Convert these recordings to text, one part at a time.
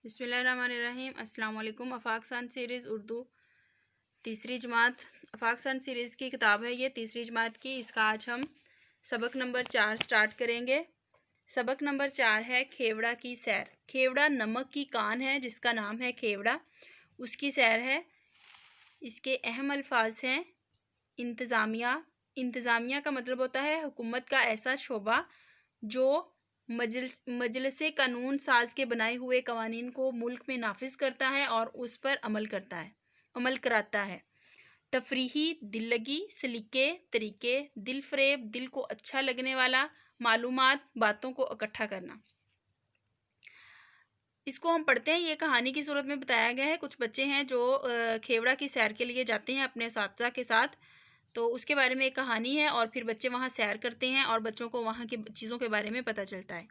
بسم اللہ الرحمن الرحیم۔ السلام علیکم۔ آفاق سان سیریز اردو تیسری جماعت آفاق سان سیریز کی کتاب ہے یہ تیسری جماعت کی۔ اس کا آج ہم سبق نمبر 4 سٹارٹ کریں گے۔ سبق نمبر 4 ہے کھیوڑا کی سیر۔ کھیوڑا نمک کی کان ہے جس کا نام ہے کھیوڑا، اس کی سیر ہے۔ اس کے اہم الفاظ ہیں انتظامیہ۔ انتظامیہ کا مطلب ہوتا ہے حکومت کا ایسا شعبہ جو مجلس قانون ساز کے بنائے ہوئے قوانین کو ملک میں نافذ کرتا ہے اور اس پر عمل کراتا ہے۔ تفریحی، دل لگی، سلیقے، طریقے، دل فریب، دل کو اچھا لگنے والا معلومات، باتوں کو اکٹھا کرنا۔ اس کو ہم پڑھتے ہیں۔ یہ کہانی کی صورت میں بتایا گیا ہے۔ کچھ بچے ہیں جو کھیوڑا کی سیر کے لیے جاتے ہیں اپنے اساتذہ کے ساتھ، تو اس کے بارے میں ایک کہانی ہے اور پھر بچے وہاں سیر کرتے ہیں اور بچوں کو وہاں کی چیزوں کے بارے میں پتہ چلتا ہے۔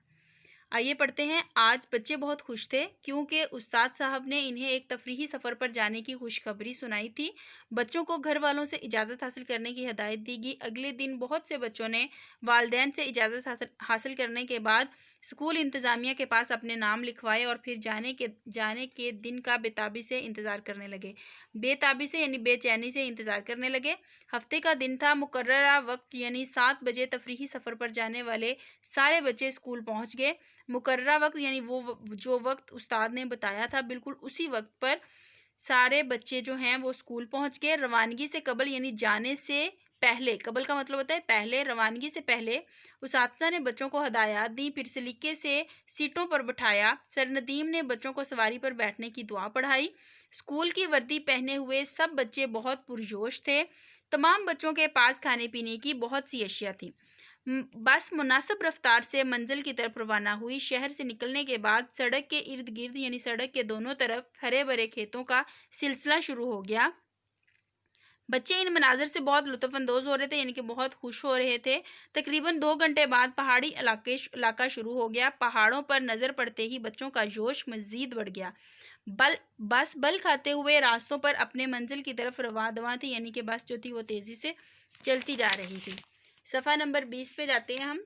آئیے پڑھتے ہیں۔ آج بچے بہت خوش تھے کیونکہ استاد صاحب نے انہیں ایک تفریحی سفر پر جانے کی خوشخبری سنائی تھی۔ بچوں کو گھر والوں سے اجازت حاصل کرنے کی ہدایت دی گئی۔ اگلے دن بہت سے بچوں نے والدین سے اجازت حاصل کرنے کے بعد اسکول انتظامیہ کے پاس اپنے نام لکھوائے اور پھر جانے کے دن کا بے تابی سے انتظار کرنے لگے۔ بے تابی سے یعنی بے چینی سے انتظار کرنے لگے۔ ہفتے کا دن تھا۔ مقررہ وقت یعنی 7 بجے تفریحی سفر پر جانے والے سارے بچے اسکول پہنچ گئے۔ مقررہ وقت یعنی وہ جو وقت استاد نے بتایا تھا، بالکل اسی وقت پر سارے بچے جو ہیں وہ اسکول پہنچ گئے۔ روانگی سے قبل یعنی جانے سے پہلے، قبل کا مطلب ہوتا ہے پہلے، روانگی سے پہلے اساتذہ نے بچوں کو ہدایات دی، پھر سلیقے سے سیٹوں پر بٹھایا۔ سر ندیم نے بچوں کو سواری پر بیٹھنے کی دعا پڑھائی۔ اسکول کی وردی پہنے ہوئے سب بچے بہت پرجوش تھے۔ تمام بچوں کے پاس کھانے پینے کی بہت سی اشیاء تھیں۔ بس مناسب رفتار سے منزل کی طرف روانہ ہوئی۔ شہر سے نکلنے کے بعد سڑک کے ارد گرد یعنی سڑک کے دونوں طرف ہرے بھرے کھیتوں کا سلسلہ شروع ہو گیا۔ بچے ان مناظر سے بہت لطف اندوز ہو رہے تھے، یعنی کہ بہت خوش ہو رہے تھے۔ تقریباً 2 گھنٹے بعد پہاڑی علاقہ شروع ہو گیا۔ پہاڑوں پر نظر پڑتے ہی بچوں کا جوش مزید بڑھ گیا۔ بس بل کھاتے ہوئے راستوں پر اپنے منزل کی طرف رواں تھی، یعنی کہ بس جو تھی وہ تیزی سے چلتی جا رہی تھی۔ صفحہ نمبر 20 پہ جاتے ہیں ہم۔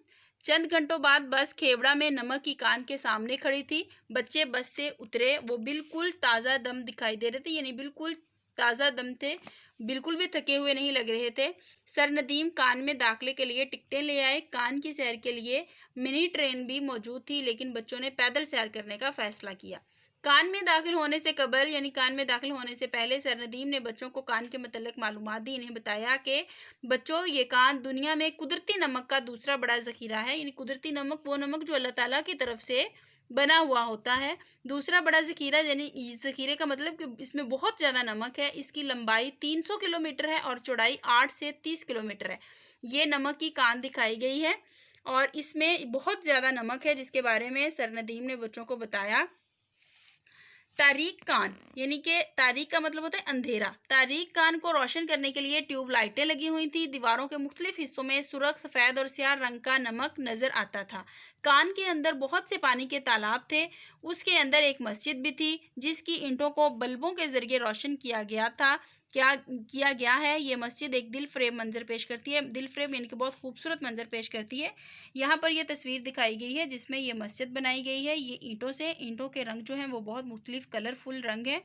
چند گھنٹوں بعد بس کھیوڑا میں نمک کی کان کے سامنے کھڑی تھی۔ بچے بس سے اترے۔ وہ بالکل تازہ دم دکھائی دے رہے تھے، یعنی بالکل تازہ دم تھے، بالکل بھی تھکے ہوئے نہیں لگ رہے تھے۔ سر ندیم کان میں داخلے کے لیے ٹکٹیں لے آئے۔ کان کی سیر کے لیے منی ٹرین بھی موجود تھی، لیکن بچوں نے پیدل سیر کرنے کا فیصلہ کیا۔ کان میں داخل ہونے سے قبل یعنی کان میں داخل ہونے سے پہلے سر ندیم نے بچوں کو کان کے متعلق معلومات دی۔ انہیں بتایا کہ بچوں، یہ کان دنیا میں قدرتی نمک کا دوسرا بڑا ذخیرہ ہے، یعنی قدرتی نمک وہ نمک جو اللہ تعالیٰ کی طرف سے بنا ہوا ہوتا ہے۔ دوسرا بڑا ذخیرہ یعنی ذخیرے کا مطلب کہ اس میں بہت زیادہ نمک ہے۔ اس کی لمبائی 300 کلومیٹر ہے اور چوڑائی 8 سے 30 کلومیٹر ہے۔ یہ نمک کی کان دکھائی گئی ہے اور اس میں بہت زیادہ نمک ہے، جس کے بارے میں سر ندیم نے بچوں کو بتایا۔ تاریک کان یعنی کہ تاریک کا مطلب ہوتا ہے اندھیرا۔ تاریک کان کو روشن کرنے کے لیے ٹیوب لائٹیں لگی ہوئی تھیں۔ دیواروں کے مختلف حصوں میں سرخ، سفید اور سیاہ رنگ کا نمک نظر آتا تھا۔ کان کے اندر بہت سے پانی کے تالاب تھے۔ اس کے اندر ایک مسجد بھی تھی جس کی اینٹوں کو بلبوں کے ذریعے روشن کیا گیا ہے۔ یہ مسجد ایک دل فریب منظر پیش کرتی ہے۔ دل فریب یعنی کہ بہت خوبصورت منظر پیش کرتی ہے۔ یہاں پر یہ تصویر دکھائی گئی ہے جس میں یہ مسجد بنائی گئی ہے۔ یہ اینٹوں کے رنگ جو ہیں وہ بہت مختلف کلرفل رنگ ہیں۔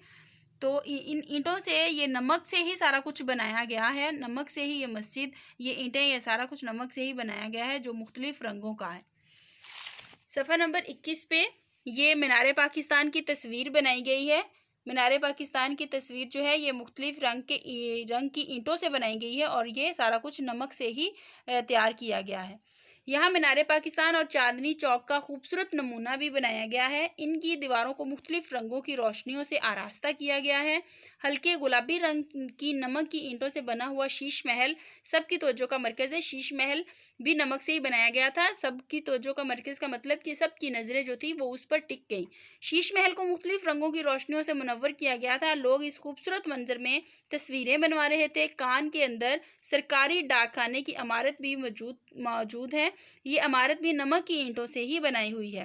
تو ان اینٹوں سے، یہ نمک سے ہی سارا کچھ بنایا گیا ہے۔ نمک سے ہی یہ مسجد، یہ اینٹیں، یہ سارا کچھ نمک سے ہی بنایا گیا ہے جو مختلف رنگوں کا ہے۔ صفحہ نمبر 21 پہ یہ مینار پاکستان کی تصویر بنائی گئی ہے۔ مینار پاکستان کی تصویر جو ہے یہ مختلف رنگ کی اینٹوں سے بنائی گئی ہے اور یہ سارا کچھ نمک سے ہی تیار کیا گیا ہے۔ یہاں مینار پاکستان اور چاندنی چوک کا خوبصورت نمونہ بھی بنایا گیا ہے۔ ان کی دیواروں کو مختلف رنگوں کی روشنیوں سے آراستہ کیا گیا ہے۔ ہلکے گلابی رنگ کی نمک کی اینٹوں سے بنا ہوا شیش محل سب کی توجہ کا مرکز ہے۔ شیش محل بھی نمک سے ہی بنایا گیا تھا۔ سب کی توجہ کا مرکز کا مطلب کہ سب کی نظریں جو تھی وہ اس پر ٹک گئیں۔ شیش محل کو مختلف رنگوں کی روشنیوں سے منور کیا گیا تھا۔ لوگ اس خوبصورت منظر میں تصویریں بنوا رہے تھے۔ کان کے اندر سرکاری ڈاک خانے کی عمارت بھی موجود ہے۔ یہ عمارت بھی نمک کی اینٹوں سے ہی بنائی ہوئی ہے۔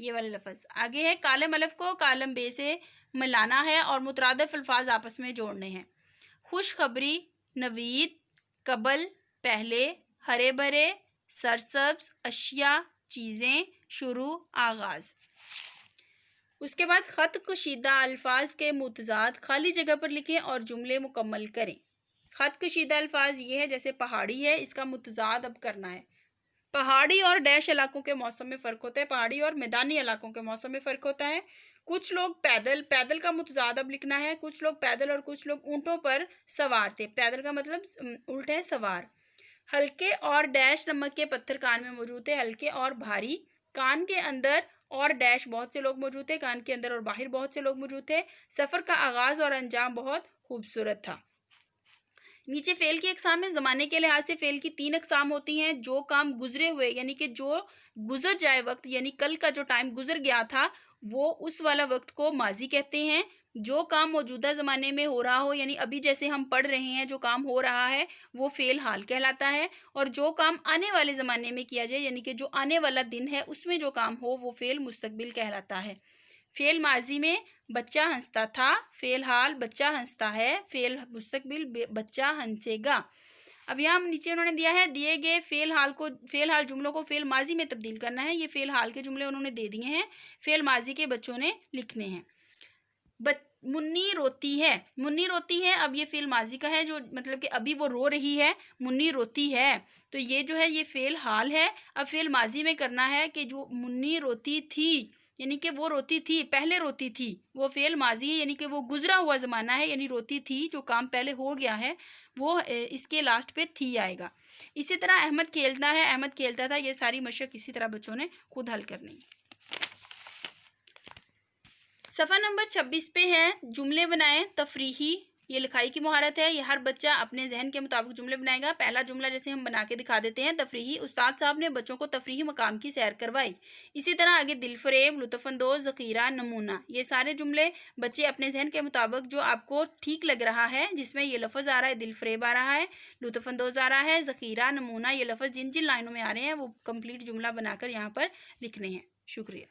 یہ والے لفظ. آگے ہے کالم الف کو کالم بے سے ملانا ہے اور مترادف الفاظ آپس میں جوڑنے ہیں. خوشخبری، نوید، قبل، پہلے، ہرے بھرے، سرسبز، اشیاء، چیزیں، شروع، آغاز. اس کے بعد خط کشیدہ الفاظ کے متضاد خالی جگہ پر لکھیں اور جملے مکمل کریں. خط کشیدہ الفاظ یہ ہے جیسے پہاڑی ہے، اس کا متضاد اب کرنا ہے. پہاڑی اور ڈیش علاقوں کے موسم میں فرق ہوتا ہے، پہاڑی اور میدانی علاقوں کے موسم میں فرق ہوتا ہے. کچھ لوگ پیدل کا متضاد اب لکھنا ہے. کچھ لوگ پیدل اور کچھ لوگ اونٹوں پر سوار تھے. پیدل کا مطلب الٹ ہے سوار. ہلکے اور ڈیش نمک کے پتھر کان میں موجود تھے. ہلکے اور بھاری، کان کے اندر اور ڈیش بہت سے لوگ موجود تھے. کان کے اندر اور باہر بہت سے لوگ موجود تھے. سفر کا آغاز اور انجام بہت خوبصورت تھا. نیچے فعل کی اقسام میں زمانے کے لحاظ سے فعل کی 3 اقسام ہوتی ہیں. جو کام گزرے ہوئے یعنی کہ جو گزر جائے وقت، یعنی کل کا جو ٹائم گزر گیا تھا وہ اس والا وقت کو ماضی کہتے ہیں. جو کام موجودہ زمانے میں ہو رہا ہو یعنی ابھی جیسے ہم پڑھ رہے ہیں جو کام ہو رہا ہے وہ فعل حال کہلاتا ہے. اور جو کام آنے والے زمانے میں کیا جائے یعنی کہ جو آنے والا دن ہے اس میں جو کام ہو وہ فعل مستقبل کہلاتا ہے. فعل ماضی میں بچہ ہنستا تھا، فعل حال بچہ ہنستا ہے، فعل مستقبل بچہ ہنسے گا. اب یہاں نیچے انہوں نے دیا ہے دیے گئے فعل حال جملوں کو فعل ماضی میں تبدیل کرنا ہے. یہ فعل حال کے جملے انہوں نے دے دیے ہیں، فعل ماضی کے بچوں نے لکھنے ہیں. منی روتی ہے، منی روتی ہے. اب یہ فعل ماضی کا ہے جو مطلب کہ ابھی وہ رو رہی ہے. منی روتی ہے تو یہ جو ہے یہ فعل حال ہے. اب فعل ماضی میں کرنا ہے کہ جو منی روتی تھی یعنی کہ وہ روتی تھی، پہلے روتی تھی، وہ فعل ماضی ہے یعنی کہ وہ گزرا ہوا زمانہ ہے. یعنی روتی تھی جو کام پہلے ہو گیا ہے وہ اس کے لاسٹ پہ تھی آئے گا. اسی طرح احمد کھیلتا ہے، احمد کھیلتا تھا. یہ ساری مشق اسی طرح بچوں نے خود حل کرنی. صفحہ نمبر 26 پہ ہے جملے بنائیں تفریحی. یہ لکھائی کی مہارت ہے. یہ ہر بچہ اپنے ذہن کے مطابق جملے بنائے گا. پہلا جملہ جیسے ہم بنا کے دکھا دیتے ہیں تفریحی. استاد صاحب نے بچوں کو تفریحی مقام کی سیر کروائی. اسی طرح آگے دل فریب، لطف اندوز، ذخیرہ، نمونہ. یہ سارے جملے بچے اپنے ذہن کے مطابق جو آپ کو ٹھیک لگ رہا ہے جس میں یہ لفظ آ رہا ہے، دل فریب آ رہا ہے، لطف اندوز آ رہا ہے، ذخیرہ، نمونہ، یہ لفظ جن جن لائنوں میں آ رہے ہیں وہ کمپلیٹ جملہ بنا کر یہاں پر لکھنے ہیں. شکریہ.